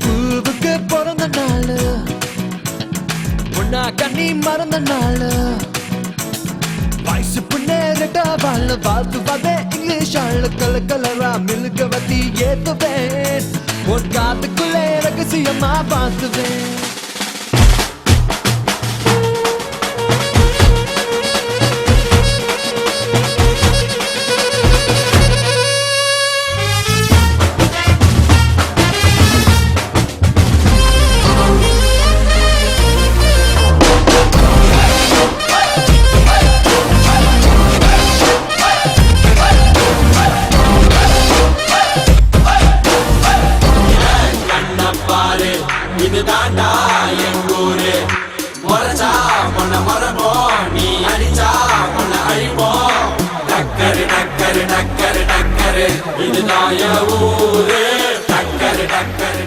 பூவுக்கு பிறந்த நாள் பொண்ணா கண்ணி மறந்த நாள் வயசு புண்ணேறிட்ட வாழ வாழ்த்து வதே இங்கிலீஷ் ஆள் கலரா மில்க வத்தி ஏத்துவேன் உன் காத்துக்குள்ளே ரகசியமா பார்த்துவேன் இது தாண்டா எங்கூரு முறைச்சா பொண்ண மரபோம் நீ அடிச்சா பொண்ண அழிப்போம் டக்கரு டக்கரு டக்கரு டக்கரு இதுதான் என் ஊரு டக்கரு டக்கரு